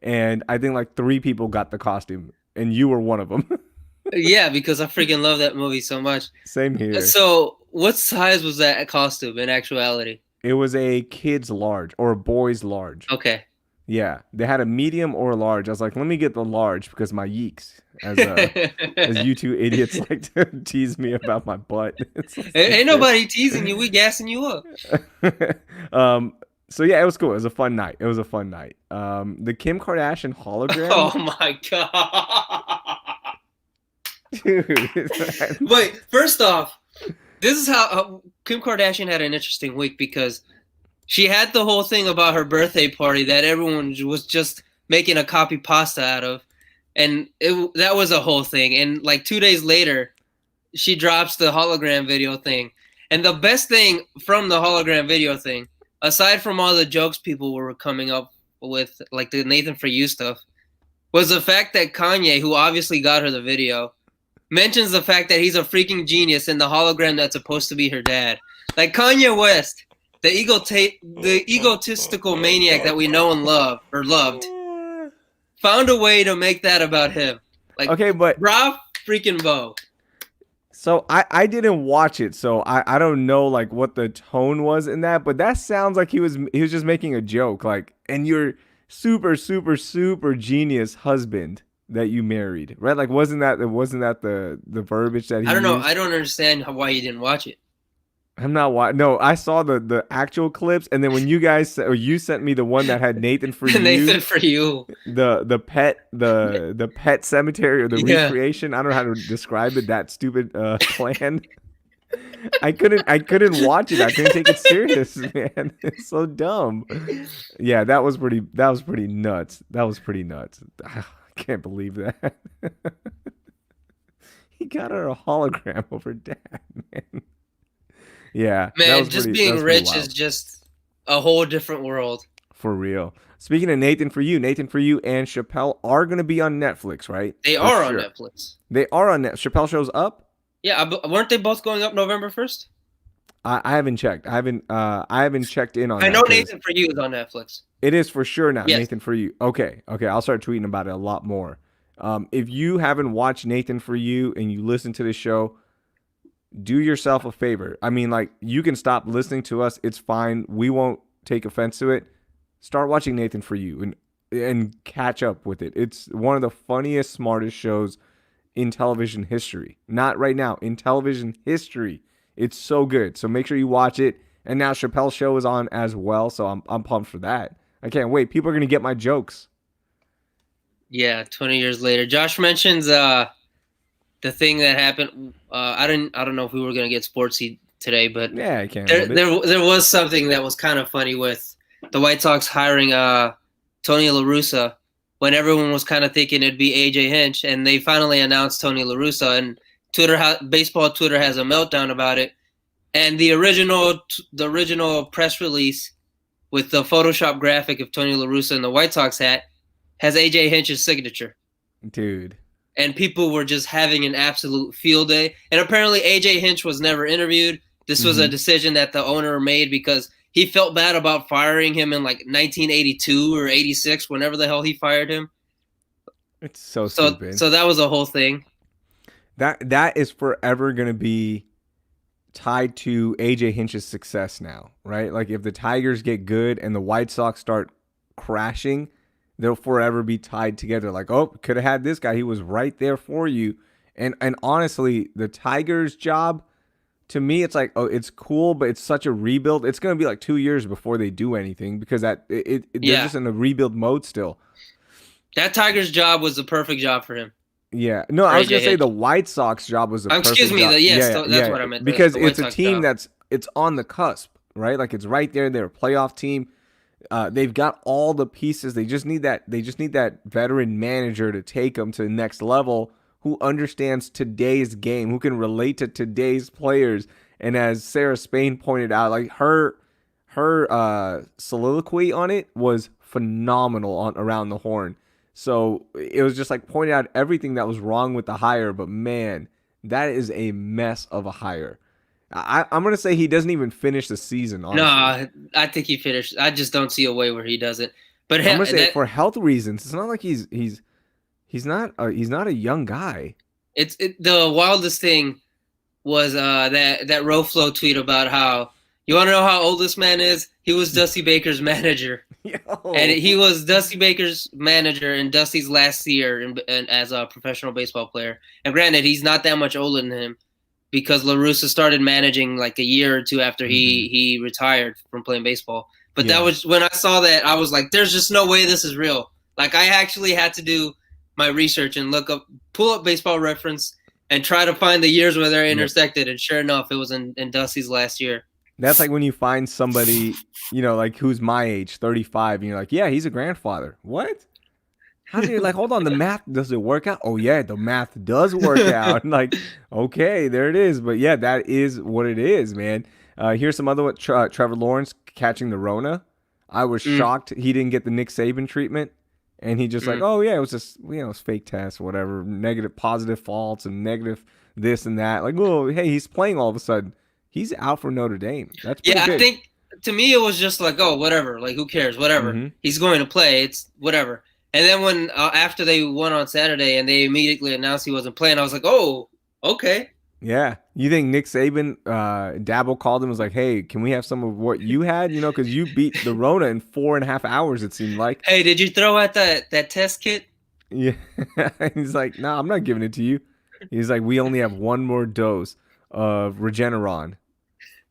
And I think like three people got the costume, and you were one of them. Yeah, because I freaking love that movie so much. Same here. So, what size was that costume in actuality? It was a kid's large or a boy's large. Okay. Yeah, they had a medium or a large. I was like, let me get the large because my yeeks, as you two idiots like to tease me about my butt. It's so Ain't stupid. nobody teasing you. We gassing you up. um. So yeah, it was cool. It was a fun night. It was a fun night. The Kim Kardashian hologram, Oh my god. dude. Wait, first off, this is how Kim Kardashian had an interesting week because she had the whole thing about her birthday party that everyone was just making a copy pasta out of, and that was a whole thing. And like 2 days later, she drops the hologram video thing. And the best thing from the hologram video thing, aside from all the jokes people were coming up with, like the Nathan For You stuff, was the fact that Kanye, who obviously got her the video, mentions the fact that he's a freaking genius in the hologram that's supposed to be her dad. Like Kanye West, the egotistical maniac that we know and love, or loved, found a way to make that about him. Like, Okay, but bravo freaking Bo. so I didn't watch it, so I don't know like what the tone was in that, but that sounds like he was just making a joke, like, and your super super super genius husband that you married, right? Like, wasn't that the verbiage that he I don't know. I used? don't understand why you didn't watch it. I'm not wa No, I saw the actual clips, and then when you guys or you sent me the one that had Nathan For You, Nathan For You. the pet cemetery or the Yeah. recreation. I don't know how to describe it. That stupid plan. I couldn't watch it. I couldn't take it serious, man. It's so dumb. Yeah, that was pretty nuts. That was pretty nuts. I can't believe that. He got her a hologram of her dad, man. Yeah, that Man, was just pretty that being was pretty rich is wild. just a whole different world. For real. Speaking of Nathan For You and Chappelle are going to be on Netflix, right? They For are on sure. Netflix. They are on Netflix. Chappelle shows up. Yeah, weren't they both going up November 1st? I haven't checked. I haven't checked in on I that know because Nathan For You is on Netflix. it is for sure now. Yes. Nathan For You. Okay, okay. I'll start tweeting about it a lot more. If you haven't watched Nathan For You and you listen to the show, do yourself a favor. I mean, like, you can stop listening to us. It's fine. We won't take offense to it. Start watching Nathan For You and catch up with it. It's one of the funniest, smartest shows in television history. Not right now, in television history. It's so good. So make sure you watch it. And now Chappelle's show is on as well, so I'm pumped for that. I can't wait. People are gonna get my jokes. Yeah, 20 years later. Josh mentions the thing that happened. I don't know if we were gonna get sportsy today, but Yeah, I can a there little bit. there there was something that was kind of funny with the White Sox hiring Tony La Russa when everyone was kind of thinking it'd be AJ Hinch, and they finally announced Tony La Russa, and baseball Twitter has a meltdown about it. And the original press release with the Photoshop graphic of Tony La Russa in the White Sox hat has AJ Hinch's signature. Dude. And people were just having an absolute field day. And apparently AJ Hinch was never interviewed. This was a Hmm. decision that the owner made because he felt bad about firing him in like 1982 or 86, whenever the hell he fired him. It's so So stupid. so that was a whole thing. That is forever gonna be tied to AJ Hinch's success now, right? Like, if the Tigers get good and the White Sox start crashing, they'll forever be tied together. Like, oh, could have had this guy. He was right there for you. And honestly, the Tigers' job to me, it's like, oh, it's cool, but it's such a rebuild. It's gonna be like 2 years before they do anything because they're Yeah, just in a rebuild mode still. that Tigers job was the perfect job for him, Yeah, no, for I was gonna AJ say the Hinch. White Sox job was a Excuse perfect me. job. Yes, Yeah, that's yeah, what I meant. because The it's White a Sox team job. it's on the cusp, right? Like it's right there. They're a playoff team. They've got all the pieces. They just need that. They just need that veteran manager to take them to the next level, who understands today's game, who can relate to today's players. And as Sarah Spain pointed out, like her soliloquy on it was phenomenal on around the horn. So it was just like pointing out everything that was wrong with the hire. But man, that is a mess of a hire. I'm gonna say he doesn't even finish the season. No, Honestly, I think he finished. I just don't see a way where he doesn't. But I'm gonna say that for health reasons. It's not like he's not a young guy. the wildest thing was that Roflo tweet about how you want to know how old this man is? He was Dusty Baker's manager, and Yo, he was Dusty Baker's manager in Dusty's last year as a professional baseball player. And granted, he's not that much older than him because La Russa started managing like a year or two after mm-hmm. he retired from playing baseball. But that Yeah, was when I saw that I was like, "There's just no way this is real." Like I actually had to do my research and pull up Baseball Reference, and try to find the years where they're yep. intersected. And sure enough, it was in Dusty's last year. That's like when you find somebody, like who's my age, 35, and you're like, yeah, he's a grandfather. What? How's it? Like, hold on, the math does it work out? Oh yeah, the math does work out. Like, okay, there it is. But yeah, that is what it is, man. Here's some other one. Trevor Lawrence catching the Rona. I was Mm, shocked he didn't get the Nick Saban treatment, and he just like, mm. oh yeah, it was just it's fake test, whatever, negative, positive, false, and negative this and that. Like, well, hey, he's playing all of a sudden. He's out for Notre Dame. That's pretty Yeah, I big. think to me it was just like, oh, whatever. Like, who cares? Whatever. Mm-hmm. He's going to play. It's whatever. And then when after they won on Saturday and they immediately announced he wasn't playing, I was like, oh, okay. Yeah. You think Nick Saban, Dabble called him and was like, hey, can we have some of what you had? Because you beat the Rona in 4.5 hours, it seemed like. Hey, did you throw out that test kit? Yeah. He's like, no, I'm not giving it to you. He's like, we only have one more dose of Regeneron,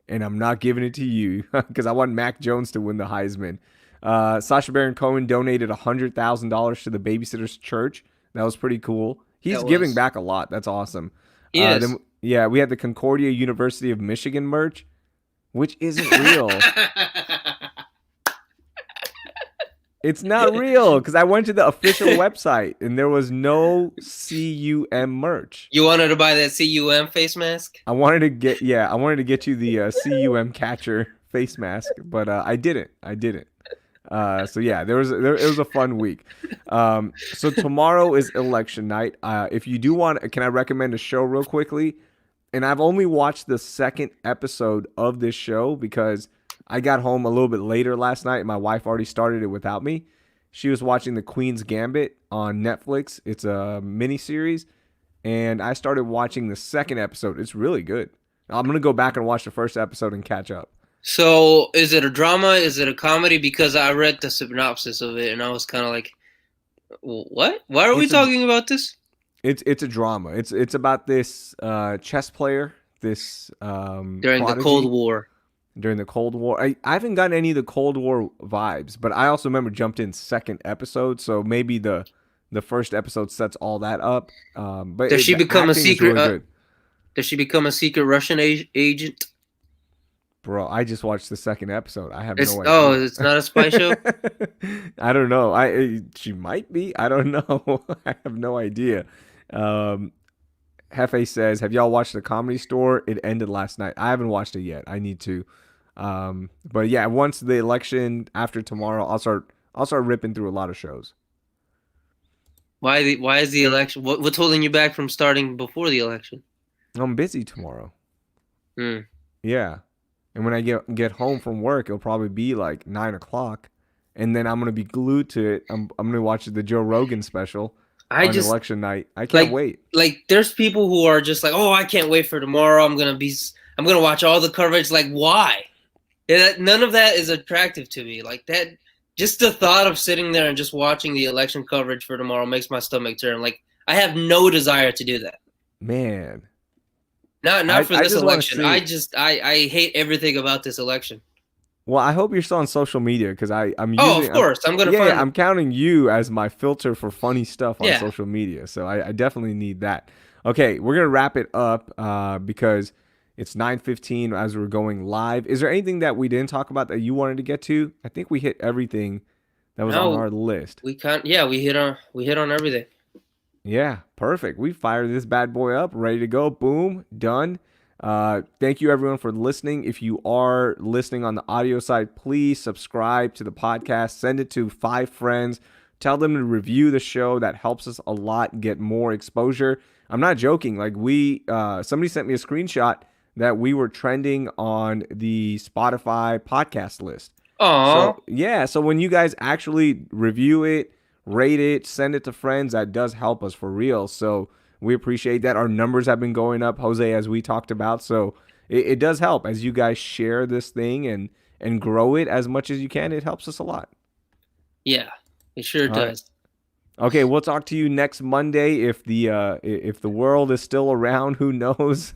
and I'm not giving it to you because I want Mac Jones to win the Heisman. Sasha Baron Cohen donated $100,000 to the Babysitter's Church. That was pretty cool. He's That giving was. back a lot. That's awesome. He is. Then yeah, we had the Concordia University of Michigan merch, which isn't real. It's not real because I went to the official website and there was no CUM merch. You wanted to buy that CUM face mask? I wanted to get you the CUM catcher face mask, but I didn't. I didn't. So yeah, it was a fun week. So tomorrow is election night. If you do want, can I recommend a show real quickly? And I've only watched the second episode of this show because I got home a little bit later last night. My wife already started it without me. She was watching The Queen's Gambit on Netflix. It's a mini series, and I started watching the second episode. It's really good. I'm gonna go back and watch the first episode and catch up. So, is it a drama? Is it a comedy? Because I read the synopsis of it and I was kind of like, what? Why are we It's a talking about this? it's a drama. It's about this chess player, this During the Cold prodigy War. during the Cold War. I haven't gotten any of the Cold War vibes, but I also remember jumped in second episode, so maybe the first episode sets all that up. Does she The become a acting is secret? really good. Does she become a secret Russian agent? Bro, I just watched the second episode. I have It's no idea. it's not a spy show. I don't know. She might be. I don't know. I have no idea. Um, Hefe says, "Have y'all watched the Comedy Store? It ended last night. I haven't watched it yet. I need to. But yeah, once the election after tomorrow, I'll start ripping through a lot of shows. Why is the election? What's holding you back from starting before the election? I'm busy tomorrow. Hmm. Yeah, and when I get home from work, it'll probably be like 9 o'clock, and then I'm gonna be glued to it. I'm gonna watch the Joe Rogan special I on just election night. I can't like wait. there's people who are just like, oh, I can't wait for tomorrow. I'm gonna watch all the coverage. Like, why? None of that is attractive to me. Like that, just the thought of sitting there and just watching the election coverage for tomorrow makes my stomach turn. Like I have no desire to do that. Man, Not for I this just want to election. see I it. just I hate everything about this election. Well, I hope you're still on social media because I'm Oh, of using I'm course. I'm gonna yeah, yeah, find them. I'm counting you as my filter for funny stuff on Yeah. social media. So I definitely need that. Okay, we're gonna wrap it up because it's 9:15 as we're going live. Is there anything that we didn't talk about that you wanted to get to? I think we hit everything that was on No, our list. we can't. Yeah, we hit on everything. Yeah, perfect. We fired this bad boy up, ready to go. Boom, done. Thank you everyone for listening. If you are listening on the audio side, please subscribe to the podcast. Send it to 5 friends. Tell them to review the show. That helps us a lot get more exposure. I'm not joking. Like somebody sent me a screenshot that we were trending on the Spotify podcast list. Aw. So yeah, so when you guys actually review it, rate it, send it to friends, that does help us for real. So we appreciate that. Our numbers have been going up, Jose, as we talked about. So it does help as you guys share this thing and grow it as much as you can. It helps us a lot. Yeah, it sure All right. does. Okay, we'll talk to you next Monday if the world is still around. Who knows?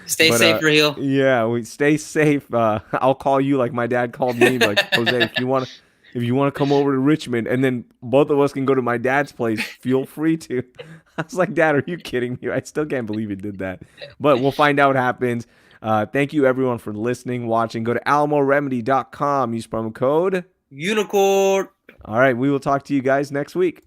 Stay But safe, Raheel. yeah, we stay safe. I'll call you like my dad called me, like Jose, if you want to come over to Richmond, and then both of us can go to my dad's place. Feel free to. I was like, Dad, are you kidding me? I still can't believe he did that. But we'll find out what happens. Thank you everyone for listening, watching. Go to almoremedy.com. Use promo code. Unicorn. All right, we will talk to you guys next week.